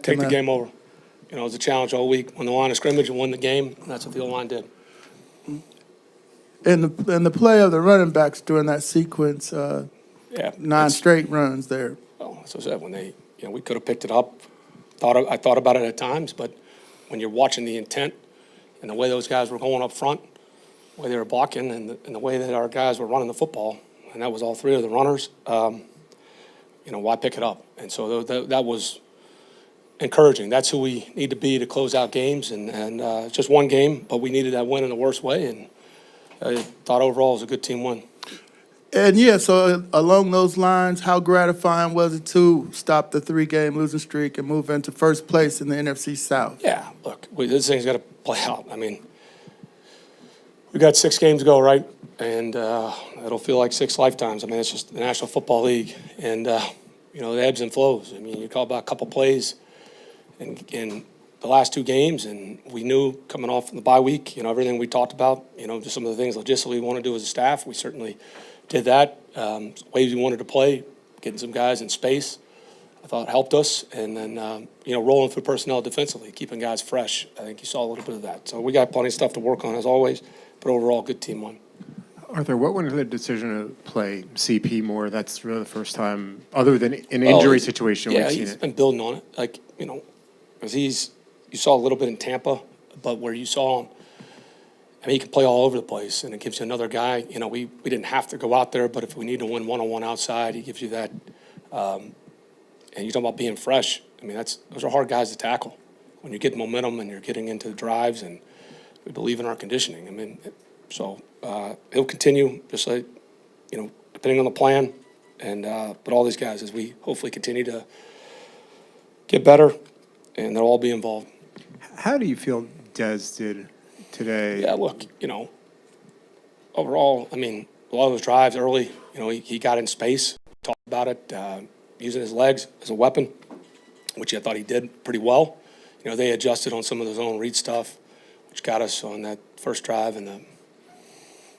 take the game over. You know, it was a challenge all week. Won the line of scrimmage and won the game, and that's what the O-line did. And the play of the running backs during that sequence, Yeah, 9 straight runs there. well, as I said, when they, you know, we could have picked it up. I thought about it at times, but when you're watching the intent and the way those guys were going up front, the way they were blocking, and the way that our guys were running the football, and that was all 3 of the runners, you know, why pick it up? And so that was encouraging. That's who we need to be to close out games, and it's just one game, but we needed that win in the worst way, and I thought overall it was a good team win. And yeah, so along those lines, how gratifying was it to stop the 3-game losing streak and move into first place in the NFC South? Yeah, look, this thing's got to play out. I mean, we got 6 games to go, right? And it'll feel like 6 lifetimes. I mean, it's just the National Football League, and you know, the ebbs and flows. I mean, you call about a couple plays in the last 2 games, and we knew coming off from the bye week, you know, everything we talked about, you know, just some of the things logistically we want to do as a staff. We certainly did that. Ways we wanted to play, getting some guys in space, I thought helped us. And then, you know, rolling through personnel defensively, keeping guys fresh. I think you saw a little bit of that. So we got plenty of stuff to work on as always, but overall, good team won. Arthur, what went into the decision to play CP more? That's really the first time, other than an injury situation, we've seen he's it. been building on it. Like, you know, because you saw a little bit in Tampa, but where you saw him, I mean, he can play all over the place, and it gives you another guy. You know, we didn't have to go out there, but if we need to win one-on-one outside, he gives you that. And you talk about being fresh. I mean, those are hard guys to tackle when you get momentum and you're getting into the drives, and we believe in our conditioning. I mean, so he'll continue, just like, you know, depending on the plan. And but all these guys, as we hopefully continue to get better, and they'll all be involved. How do you feel Des did today? Yeah, look, you know, overall, I mean, a lot of those drives early, you know, he got in space, talked about it, using his legs as a weapon, which I thought he did pretty well. You know, they adjusted on some of the zone read stuff, which got us on that first drive in the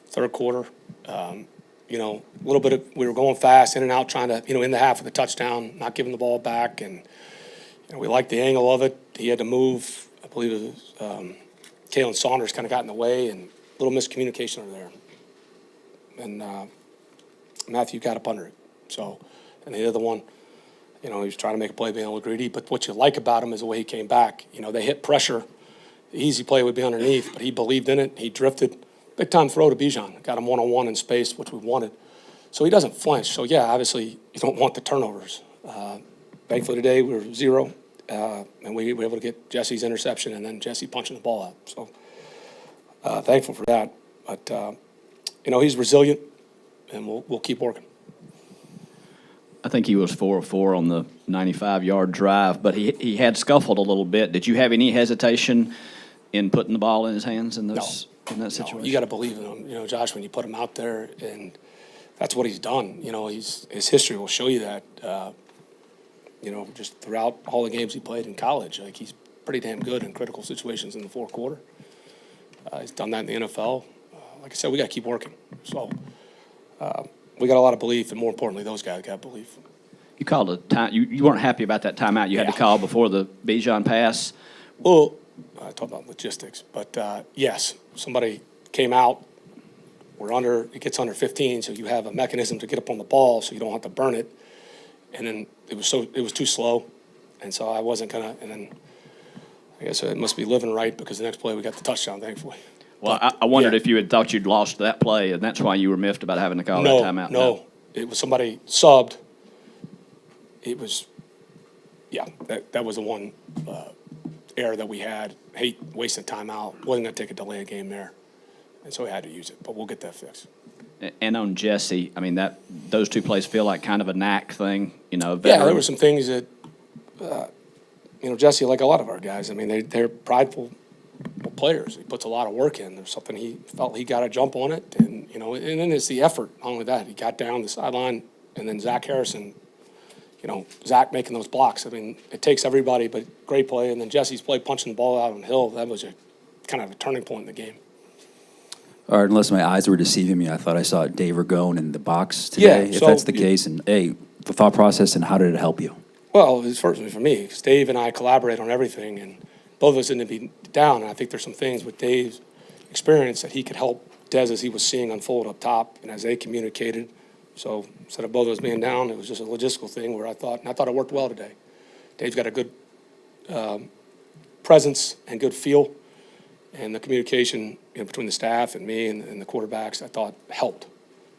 third quarter. You know, a little bit we were going fast, in and out, trying to, you know, in the half with the touchdown, not giving the ball back, and you know, we liked the angle of it. He had to move. I believe it was Kalen Saunders kind of got in the way, and a little miscommunication over there. And Matthew got up under it. So, and the other one, you know, he was trying to make a play being a little greedy. But what you like about him is the way he came back. You know, they hit pressure. The easy play would be underneath, but he believed in it. He drifted. Big time throw to Bijan. Got him one-on-one in space, which we wanted. So he doesn't flinch. So, yeah, obviously you don't want the turnovers. Thankfully today we were 0. And we were able to get Jesse's interception and then Jesse punching the ball out. So thankful for that. But, you know, he's resilient, and we'll keep working. I think he was 4 of 4 on the 95-yard drive, but he had scuffled a little bit. Did you have any hesitation in putting the ball in his hands in that situation? No, you got to believe in him. You know, Josh, when you put him out there, and that's what he's done. You know, his history will show you that. You know, just throughout all the games he played in college, like he's pretty damn good in critical situations in the fourth quarter. He's done that in the NFL. Like I said, we got to keep working. So we got a lot of belief, and more importantly, those guys got belief. You called a time. You weren't happy about that timeout you had to call before the Bijan pass. Well, I talked about logistics, but yes, somebody came out. It gets under 15, so you have a mechanism to get up on the ball, so you don't have to burn it. And then it was too slow, and so I wasn't gonna. And then I guess it must be living right, because the next play we got the touchdown, thankfully. Well, I wondered if you had thought you'd lost that play, and that's why you were miffed about having to call that timeout. No, it was somebody subbed. It was, that was the one error that we had. Hate wasting timeout. Wasn't gonna take a delay a game there, and so we had to use it. But we'll get that fixed. And on Jesse, I mean, those 2 plays feel like kind of a knack thing, you know. Yeah, there were some things that, you know, Jesse, like a lot of our guys, I mean, they're prideful players. He puts a lot of work in. There's something he felt he got a jump on it, and you know, and then it's the effort. Not only that, he got down the sideline, and then Zach Harrison, you know, Zach making those blocks. I mean, it takes everybody, but great play. And then Jesse's play punching the ball out on Hill. That was a kind of a turning point in the game. All right, unless my eyes were deceiving me, I thought I saw Dave Ragone in the box today. Yeah, if that's the case, and hey, the thought process and how did it help you? Well, it's firstly for me, because Dave and I collaborate on everything, and both of us didn't be down. And I think there's some things with Dave's experience that he could help Des as he was seeing unfold up top, and as they communicated. So instead of both of us being down, it was just a logistical thing where I thought it worked well today. Dave's got a good presence and good feel, and the communication between the staff and me and the quarterbacks, I thought helped.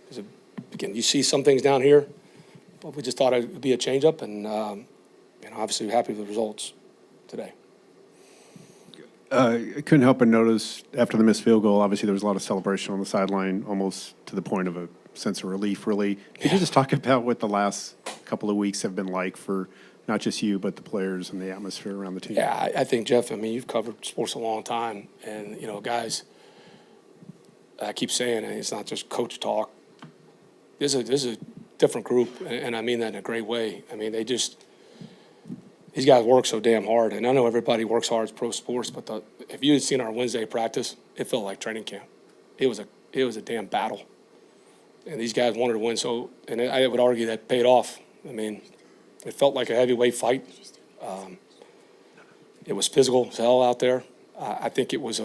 Because again, you see some things down here, but we just thought it would be a changeup, and obviously we're happy with the results today. I couldn't help but notice after the missed field goal, obviously there was a lot of celebration on the sideline, almost to the point of a sense of relief, really. Could you just talk about what the last couple of weeks have been like for not just you, but the players and the atmosphere around the team? Yeah, I think, Jeff, you've covered sports a long time, and, guys, I keep saying, and it's not just coach talk. This is a different group, and I mean that in a great way. These guys work so damn hard, and I know everybody works hard as pro sports, but if you had seen our Wednesday practice, it felt like training camp. It was a damn battle, and these guys wanted to win. So, and I would argue that paid off. It felt like a heavyweight fight. It was physical as hell out there. I think it was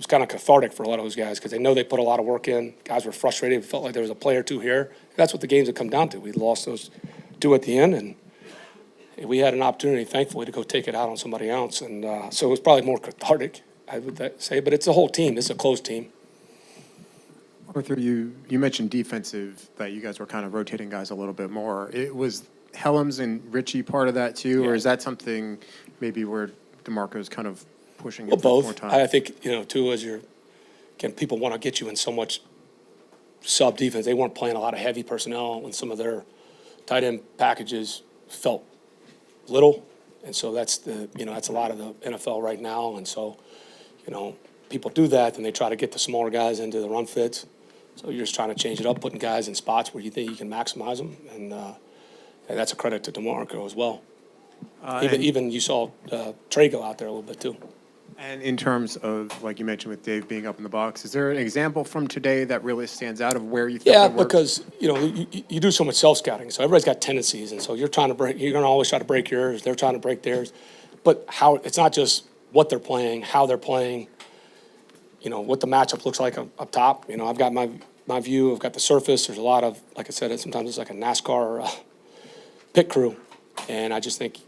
kind of cathartic for a lot of those guys because they know they put a lot of work in. Guys were frustrated. It felt like there was a play or two here. That's what the games have come down to. We lost those two at the end, and we had an opportunity, thankfully, to go take it out on somebody else. And so it was probably more cathartic, I would say. But it's a whole team. It's a close team. Arthur, you mentioned defensive, that you guys were kind of rotating guys a little bit more. It was Helms and Richie part of that too, or is that something maybe where DeMarco's kind of pushing it Well, more both. time? I think, too, people want to get you in so much sub defense. They weren't playing a lot of heavy personnel, and some of their tight end packages felt little. And so that's that's a lot of the NFL right now. And so, people do that, and they try to get the smaller guys into the run fits. So you're just trying to change it up, putting guys in spots where you think you can maximize them. And that's a credit to DeMarco as well. Even you saw Trey go out there a little bit too. And in terms of, like you mentioned with Dave being up in the box, is there an example from today that really stands out of where you think Yeah, it worked? because, you do so much self-scouting, so everybody's got tendencies, and so you're going to always try to break yours, they're trying to break theirs. But it's not just what they're playing, how they're playing, what the matchup looks like up top. I've got my view, I've got the surface, there's a lot of, like I said, sometimes it's like a NASCAR pit crew, and I just think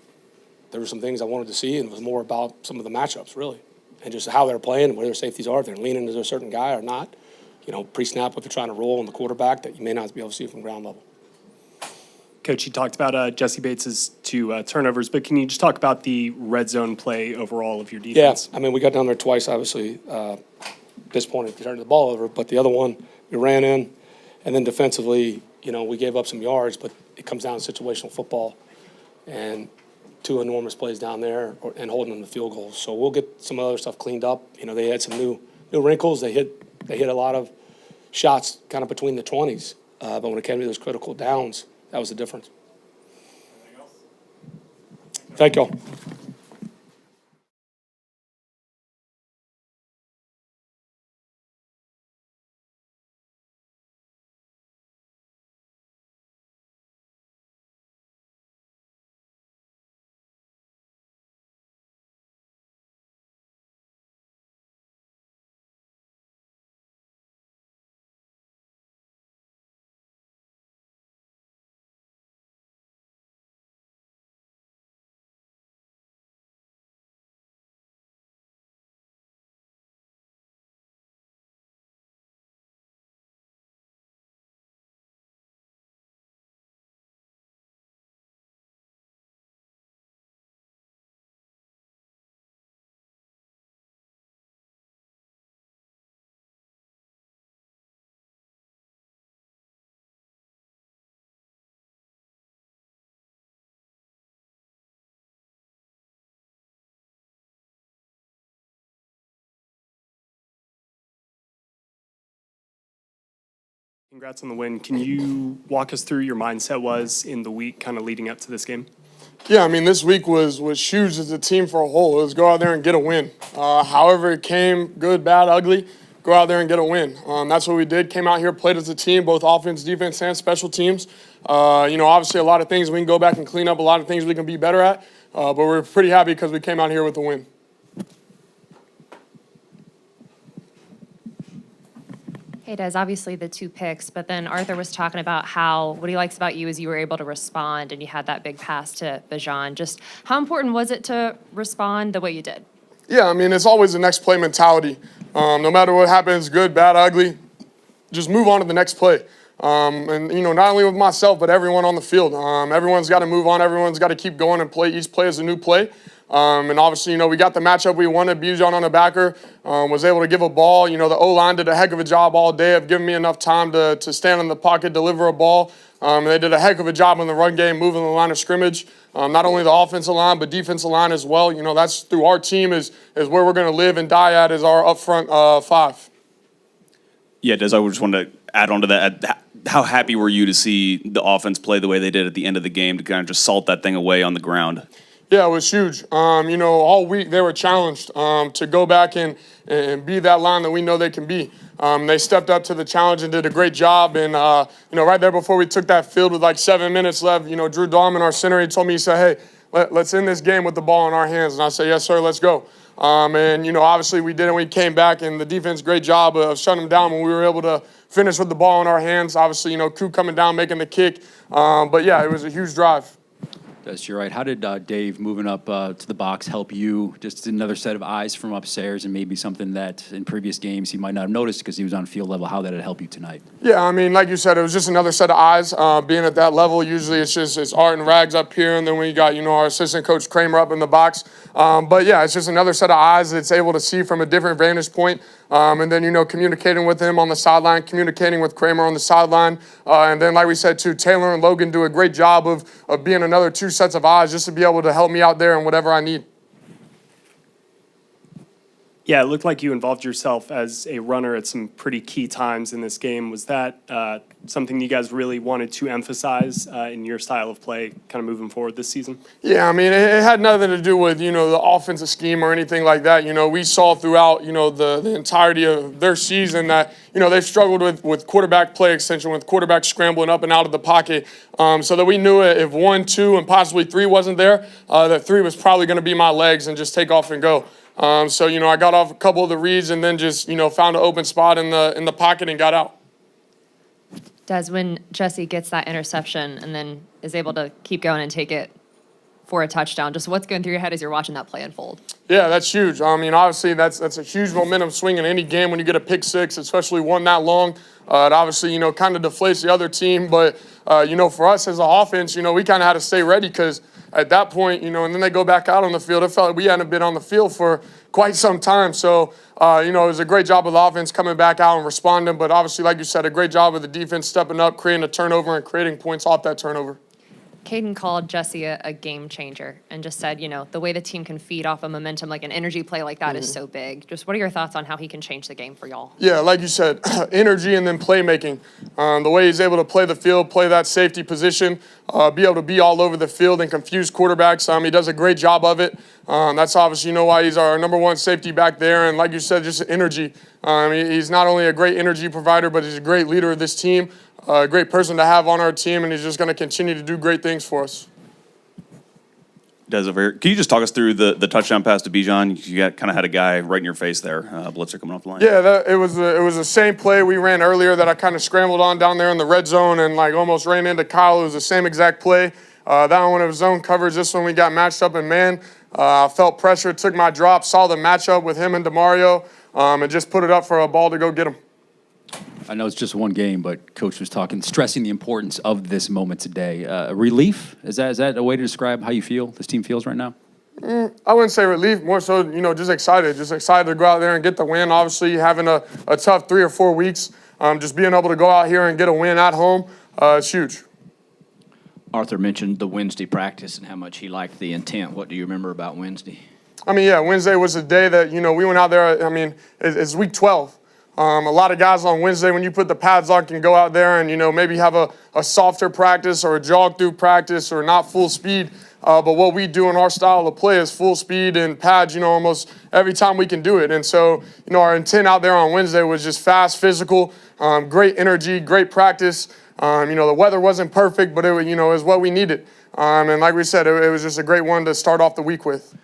there were some things I wanted to see, and it was more about some of the matchups, really, and just how they're playing and where their safeties are, if they're leaning into a certain guy or not. Pre-snap, what they're trying to roll on the quarterback that you may not be able to see from ground level. Coach, you talked about Jesse Bates's two turnovers, but can you just talk about the red zone play overall of your defense? Yeah, we got down there twice, obviously, disappointed to turn the ball over, but the other one, we ran in, and then defensively, we gave up some yards, but it comes down to situational football, and two enormous plays down there and holding them to field goals. So we'll get some other stuff cleaned up. They had some new wrinkles. They hit a lot of shots kind of between the 20s, but when it came to those critical downs, that was the difference. Anything else? Thank y'all. Congrats on the win. Can you walk us through your mindset was in the week kind of leading up to this game? Yeah, this week was huge as a team for a whole. It was go out there and get a win. However it came, good, bad, ugly, go out there and get a win. That's what we did. Came out here, played as a team, both offense, defense, and special teams. Obviously a lot of things we can go back and clean up, a lot of things we can be better at. But we're pretty happy because we came out here with a win. Hey, Des, obviously the 2 picks, but then Arthur was talking about how what he likes about you is you were able to respond and you had that big pass to Bijan. Just how important was it to respond the way you did? Yeah, I mean, it's always the next play mentality. No matter what happens, good, bad, ugly, just move on to the next play. Not only with myself, but everyone on the field. Everyone's got to move on. Everyone's got to keep going and play. Each play is a new play. And obviously, we got the matchup we wanted. Bijan on the backer was able to give a ball. The O-line did a heck of a job all day of giving me enough time to stand in the pocket, deliver a ball. They did a heck of a job in the run game, moving the line of scrimmage. Not only the offensive line, but defensive line as well. That's through our team is where we're going to live and die at is our up front 5. Yeah, Des, I just wanted to add on to that. How happy were you to see the offense play the way they did at the end of the game to kind of just salt that thing away on the ground? Yeah, it was huge. All week they were challenged to go back and be that line that we know they can be. They stepped up to the challenge and did a great job. And, right there before we took that field with like 7 minutes left, Drew Dahlman, our center, he told me, he said, hey, let's end this game with the ball in our hands. And I said, yes, sir, let's go. Obviously we did it. We came back, and the defense, great job of shutting them down when we were able to finish with the ball in our hands. Obviously, Koo coming down, making the kick. But, yeah, it was a huge drive. That's you're right. How did Dave moving up to the box help you? Just another set of eyes from upstairs, and maybe something that in previous games he might not have noticed because he was on field level. How did it help you tonight? Yeah, like you said, it was just another set of eyes. Being at that level, usually it's Art and Rags up here, and then we got our assistant coach Kramer up in the box. But yeah, it's just another set of eyes that's able to see from a different vantage point. And then communicating with him on the sideline, communicating with Kramer on the sideline, and then like we said too, Taylor and Logan do a great job of being another 2 sets of eyes just to be able to help me out there and whatever I need. Yeah, it looked like you involved yourself as a runner at some pretty key times in this game. Was that something you guys really wanted to emphasize in your style of play kind of moving forward this season? Yeah, it had nothing to do with, the offensive scheme or anything like that. We saw throughout, the entirety of their season that, they've struggled with quarterback play extension, with quarterback scrambling up and out of the pocket. So that we knew if 1, 2, and possibly 3 wasn't there, that 3 was probably going to be my legs and just take off and go. I got off a couple of the reads and then just, found an open spot in the pocket and got out. Des, when Jesse gets that interception and then is able to keep going and take it for a touchdown, just what's going through your head as you're watching that play unfold? Yeah, that's huge. Obviously, that's a huge momentum swing in any game when you get a pick six, especially one that long. It obviously, kind of deflates the other team. But, for us as an offense, we kind of had to stay ready because at that point, and then they go back out on the field. It felt like we hadn't been on the field for quite some time. So, it was a great job of the offense coming back out and responding. But obviously, like you said, a great job of the defense stepping up, creating a turnover and creating points off that turnover. Caden called Jesse a game changer and just said, the way the team can feed off of momentum, like an energy play like that is so big. Just what are your thoughts on how he can change the game for y'all? Yeah, like you said, energy and then playmaking. The way he's able to play the field, play that safety position, be able to be all over the field and confuse quarterbacks. He does a great job of it. That's obviously, why he's our number 1 safety back there. And like you said, just energy. He's not only a great energy provider, but he's a great leader of this team. A great person to have on our team, and he's just going to continue to do great things for us. Des, can you just talk us through the touchdown pass to Bijan? You kind of had a guy right in your face there, blitzer coming off the line. Yeah, it was the same play we ran earlier that I kind of scrambled on down there in the red zone and almost ran into Kyle. It was the same exact play. That one was zone coverage. This one we got matched up in man. I felt pressure, took my drop, saw the matchup with him and DeMario, and just put it up for a ball to go get him. I know it's just one game, but Coach was stressing the importance of this moment today. Relief? Is that a way to describe how you feel, this team feels right now? I wouldn't say relief, more so, just excited to go out there and get the win. Obviously, having a tough 3 or 4 weeks, just being able to go out here and get a win at home, it's huge. Arthur mentioned the Wednesday practice and how much he liked the intent. What do you remember about Wednesday? Wednesday was the day that, we went out there. It's week 12. A lot of guys on Wednesday, when you put the pads on, can go out there and, maybe have a softer practice or a jog-through practice or not full speed. But what we do in our style of play is full speed and pads, almost every time we can do it. And so, our intent out there on Wednesday was just fast, physical, great energy, great practice. The weather wasn't perfect, but it was what we needed. And like we said, it was just a great one to start off the week with.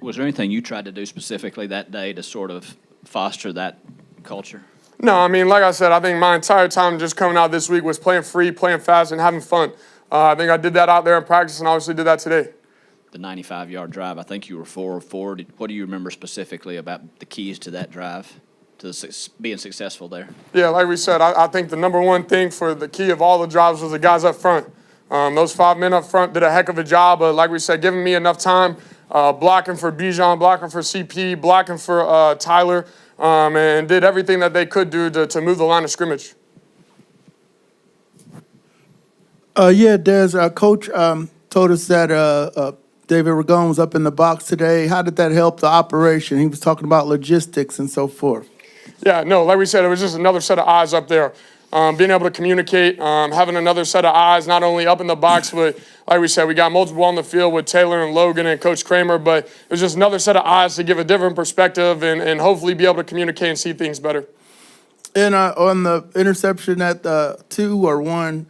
Was there anything you tried to do specifically that day to sort of foster that culture? No, like I said, I think my entire time just coming out this week was playing free, playing fast, and having fun. I think I did that out there in practice and obviously did that today. The 95-yard drive, I think you were 4 of 4. What do you remember specifically about the keys to that drive, to being successful there? Yeah, like we said, I think the number one thing for the key of all the drives was the guys up front. Those 5 men up front did a heck of a job, but like we said, giving me enough time, blocking for Bijan, blocking for CP, blocking for Tyler, and did everything that they could do to move the line of scrimmage. Des, our coach told us that David Ragone was up in the box today. How did that help the operation? He was talking about logistics and so forth. Yeah, no, like we said, it was just another set of eyes up there. Being able to communicate, having another set of eyes, not only up in the box, but like we said, we got multiple on the field with Taylor and Logan and Coach Kramer, but it was just another set of eyes to give a different perspective and hopefully be able to communicate and see things better. And on the interception at 2 or 1,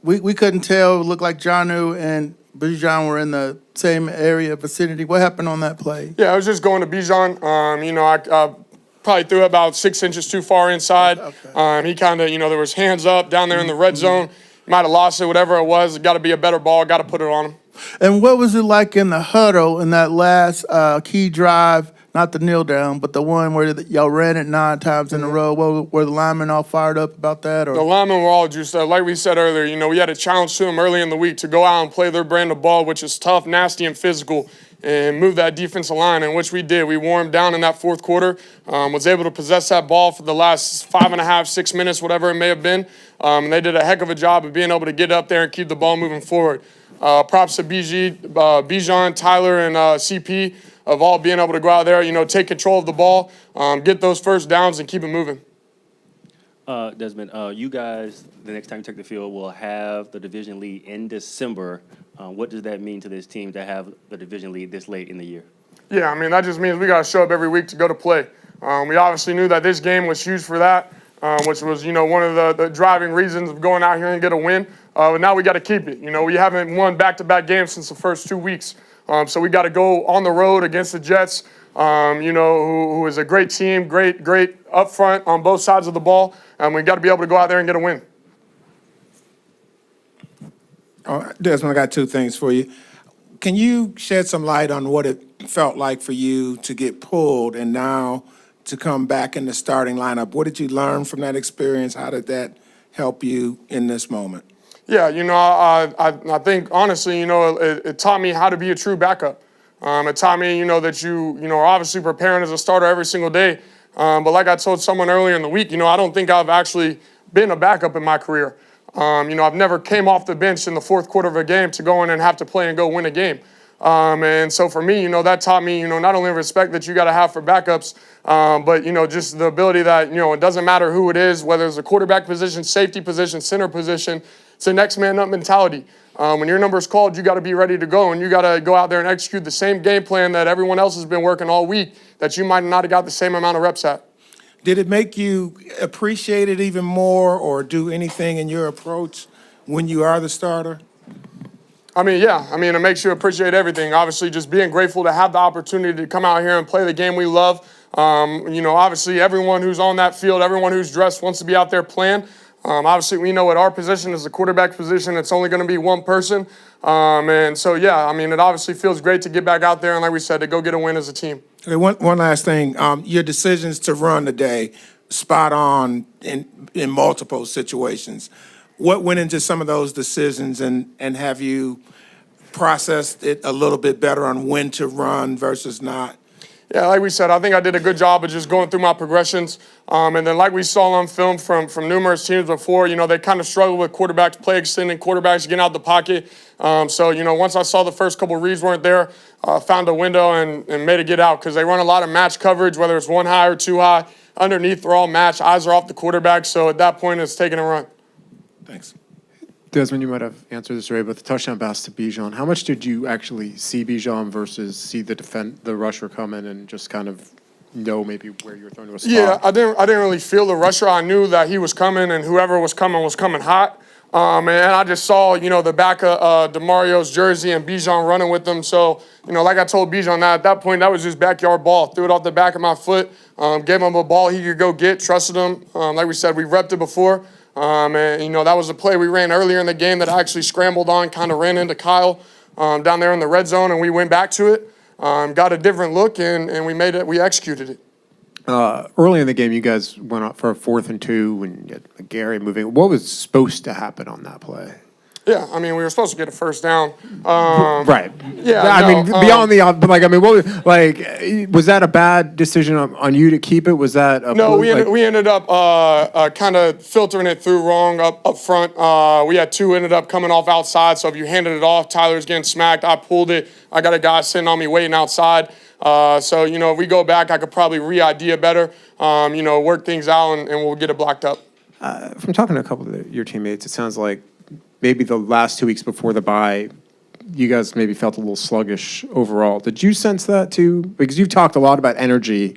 we couldn't tell. It looked like Jonnu and Bijan were in the same area, vicinity. What happened on that play? Yeah, I was just going to Bijan. I probably threw it about 6 inches too far inside. Okay. He kind of, there was hands up down there in the red zone. Might have lost it, whatever it was. It got to be a better ball. Got to put it on him. And what was it like in the huddle in that last key drive, not the kneel down, but the one where y'all ran it 9 times in a row? Were the linemen all fired up about that? Or? The linemen were all juiced up. Like we said earlier, we had a challenge to them early in the week to go out and play their brand of ball, which is tough, nasty, and physical, and move that defensive line, and which we did. We wore them down in that fourth quarter, was able to possess that ball for the last 5.5, 6 minutes, whatever it may have been. And they did a heck of a job of being able to get up there and keep the ball moving forward. Props to Bijan, Tyler, and CP of all being able to go out there, take control of the ball, get those first downs, and keep it moving. Desmond, you guys, the next time you take the field, will have the division lead in December. What does that mean to this team to have the division lead this late in the year? Yeah, that just means we got to show up every week to go to play. We obviously knew that this game was huge for that, which was, one of the driving reasons of going out here and get a win. But now we got to keep it. We haven't won back-to-back games since the first 2 weeks. So we got to go on the road against the Jets, who is a great team, great up front on both sides of the ball. And we got to be able to go out there and get a win. Desmond, I got 2 things for you. Can you shed some light on what it felt like for you to get pulled and now to come back in the starting lineup? What did you learn from that experience? How did that help you in this moment? Yeah, I think, honestly, it taught me how to be a true backup. It taught me, that you are obviously preparing as a starter every single day. But like I told someone earlier in the week, I don't think I've actually been a backup in my career. I've never came off the bench in the fourth quarter of a game to go in and have to play and go win a game. And so for me, that taught me, not only respect that you got to have for backups, but, just the ability that, it doesn't matter who it is, whether it's a quarterback position, safety position, center position, it's a next man up mentality. When your number is called, you got to be ready to go, and you got to go out there and execute the same game plan that everyone else has been working all week that you might not have got the same amount of reps at. Did it make you appreciate it even more or do anything in your approach when you are the starter? Yeah. It makes you appreciate everything. Obviously, just being grateful to have the opportunity to come out here and play the game we love. Obviously, everyone who's on that field, everyone who's dressed wants to be out there playing. Obviously, we know at our position is the quarterback position. It's only going to be one person. And so, yeah, it obviously feels great to get back out there and, like we said, to go get a win as a team. Okay, one last thing. Your decisions to run today, spot on in multiple situations. What went into some of those decisions, and have you processed it a little bit better on when to run versus not? Yeah, like we said, I think I did a good job of just going through my progressions. And then like we saw on film from numerous teams before, they kind of struggle with quarterbacks, play extending quarterbacks, getting out the pocket. So, once I saw the first couple reads weren't there, found a window and made it get out because they run a lot of match coverage, whether it's one high or two high. Underneath, they're all matched. Eyes are off the quarterback. So at that point, it's taking a run. Thanks. Desmond, you might have answered this already, but the touchdown pass to Bijan, how much did you actually see Bijan versus see the rusher come in and just kind of know maybe where you were throwing to a spot? Yeah, I didn't really feel the rusher. I knew that he was coming, and whoever was coming hot. And I just saw, the back of DeMario's jersey and Bijan running with them. So, like I told Bijan, at that point, that was just backyard ball. Threw it off the back of my foot, gave him a ball he could go get, trusted him. Like we said, we repped it before. And, that was a play we ran earlier in the game that I actually scrambled on, kind of ran into Kyle down there in the red zone, and we went back to it, got a different look, and we made it. We executed it. Early in the game, you guys went up for a 4th and 2 and you had Gary moving. What was supposed to happen on that play? Yeah, we were supposed to get a first down. Right. Yeah, beyond the, but was that a bad decision on you to keep it? Was that No, we ended up kind of filtering it through wrong up front. We had 2 ended up coming off outside, so if you handed it off, Tyler's getting smacked. I pulled it. I got a guy sitting on me waiting outside. So, if we go back, I could probably re-idea better, work things out, and we'll get it blocked up. From talking to a couple of your teammates, it sounds like maybe the last 2 weeks before the bye, you guys maybe felt a little sluggish overall. Did you sense that too? Because you've talked a lot about energy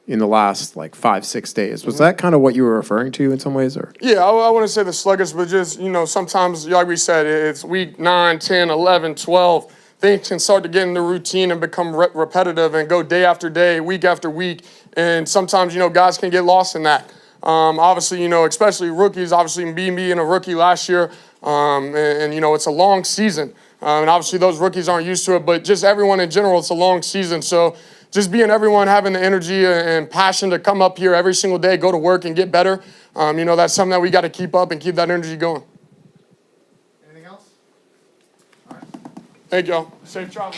in the last 5-6 days. Was that kind of what you were referring to in some ways? Or Yeah, I wouldn't say the sluggish, but just, sometimes, like we said, it's week 9, 10, 11, 12. Things can start to get in the routine and become repetitive and go day after day, week after week. And sometimes, guys can get lost in that. Obviously, especially rookies, obviously me being a rookie last year, and it's a long season. And obviously those rookies aren't used to it, but just everyone in general, it's a long season. So just being everyone having the energy and passion to come up here every single day, go to work and get better, that's something that we got to keep up and keep that energy going. Anything else? Thank y'all. Safe travels.